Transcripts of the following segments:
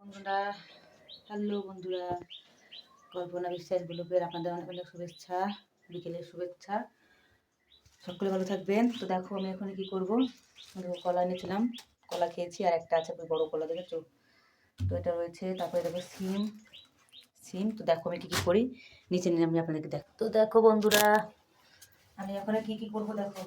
বন্ধুরা, হ্যালো বন্ধুরা, কল্পনা বিশ্বাস ব্লগের আপনাদের অনেক অনেক শুভেচ্ছা, বিকেলের শুভেচ্ছা। সকলে ভালো থাকবেন। তো দেখো আমি এখন কি করবো, কলা এনেছিলাম, কলা খেয়েছি, আর একটা আছে বড় কলা, দেখেছো? তো এটা রয়েছে। তারপরে দেখো সিম সিম তো দেখো আমি কী করি, নিচে নিয়ে আমি আপনাদেরকে দেখো। তো দেখো বন্ধুরা, আমি এখন কি করবো দেখো।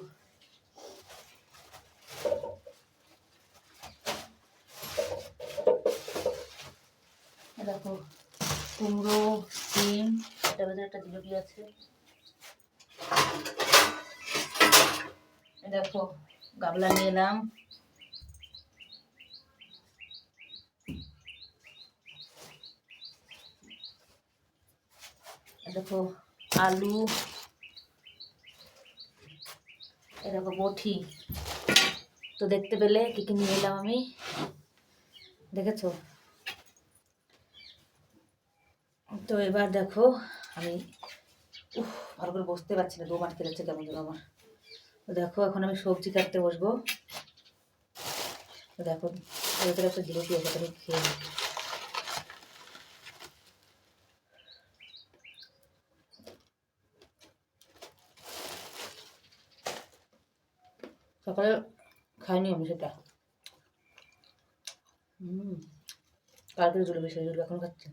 দেখো কুমড়ো, সিম, এটার ভেতরে একটা জিলিপি আছে। দেখো গাবলা নিয়ে এলাম, দেখো আলু, দেখো বঠি। তো দেখতে পেলে কি কি নিয়ে এলাম আমি, দেখেছো? তো এবার দেখো আমি ভালো করে বসতে পারছি না, দোমাট খেলেছে কেমন যেন আমার। তো দেখো এখন আমি সবজি কাটতে বসবো। তো দেখো ভেতরে একটা জিলিপি আছে, আমি খেয়ে নিই। সকালে খাইনি আমি সেটা। কালকে জিলিপি, সেই জিলিপি এখন খাচ্ছি।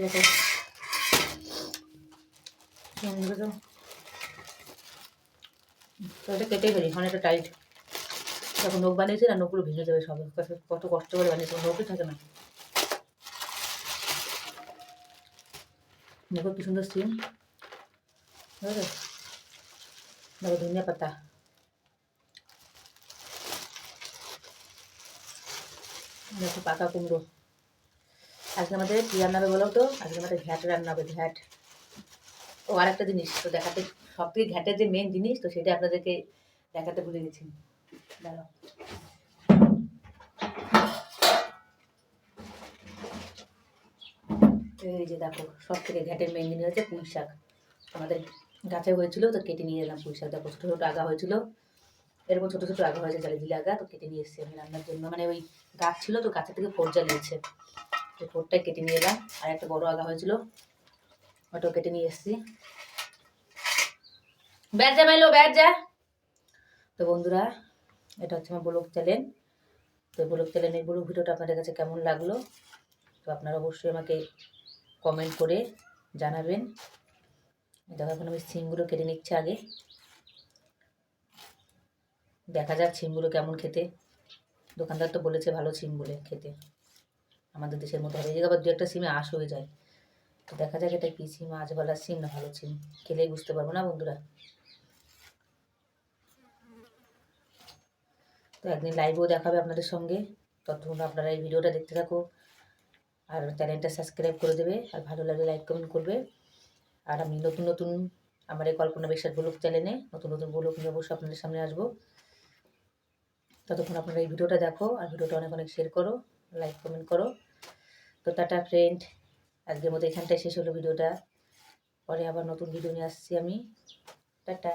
দেখো তো এটা কেটে ফেলি, অনেকটা টাইট। যখন নখ বানিয়েছি না, নখগুলো ভেঙে যাবে সব, কত কষ্ট করে বানিয়েছি, নখই থাকে না। দেখো কি সুন্দর সিম, দেখো ধনিয়া পাতা, দেখো পাকা কুমড়ো। আজকে আমাদের কী রান্না হবে বলো তো? আজকে আমাদের ঘ্যাট রান্না হবে, ঘ্যাট। ও আর একটা জিনিস তো দেখাতে, সব থেকে ঘ্যাটের যে মেন জিনিস, তো সেটা আপনাদেরকে দেখাতে ভুলে গেছি। দাঁড়াও, এই যে দেখো সব থেকে ঘ্যাটের মেন জিনিস হচ্ছে পুঁই শাক। আমাদের গাছে হয়েছিল, তো কেটে নিয়ে এলাম পুঁই শাক। দেখো ছোটো ছোটো আগা হয়েছিল, এরকম ছোটো ছোটো আগা হয়েছে, জালি দিলে আগা, তো কেটে নিয়ে এসেছি আমি রান্নার জন্য। মানে ওই গাছ ছিল, তো গাছের থেকে ফোট জ্বালিয়েছে, তো ফোটটাই কেটে নিয়ে এলাম। আর একটা বড় আগা হয়েছিল, ওটাও কেটে নিয়ে এসেছি। ব্যাট যা মাইলো, ব্যাট যা। তো বন্ধুরা, এটা হচ্ছে আমার ব্লগ চ্যানেল। তো ব্লগ চ্যানেলের ব্লগ ভিডিওটা আপনাদের কাছে কেমন লাগলো, তো আপনারা অবশ্যই আমাকে কমেন্ট করে জানাবেন। দেখো এখন আমি সিমগুলো কেটে নিচ্ছি আগে, দেখা যাক সিমগুলো কেমন খেতে। দোকানদার তো বলেছে ভালো সিম বলে খেতে, আমাদের দেশের মতো হবে। এই আবার দু একটা সিমে আঁশ হয়ে যায়, তো দেখা যাক এটা কী সিম, আঁশওয়ালা সিম না ভালো সিম, খেলেই বুঝতে পারবো না বন্ধুরা। তো একদিন লাইভও দেখাবে আপনাদের সঙ্গে, ততক্ষণ আপনারা এই ভিডিওটা দেখতে থাকো, আর চ্যানেলটা সাবস্ক্রাইব করে দেবে, আর ভালো লাগলে লাইক কমেন্ট করবে। আর আমি নতুন নতুন আমার এই কল্পনা বিশ্বাস ব্লগ চ্যানেলে নতুন নতুন ব্লগ নিয়ে অবশ্যই আপনাদের সামনে আসবো। ততক্ষণ আপনারা এই ভিডিওটা দেখো, আর ভিডিওটা অনেক অনেক শেয়ার করো, লাইক কমেন্ট করো। তো টাটা ফ্রেন্ড, আজকের মতো এখানটায় শেষ হলো ভিডিওটা। পরে আবার নতুন ভিডিও নিয়ে আসছি আমি। টাটা।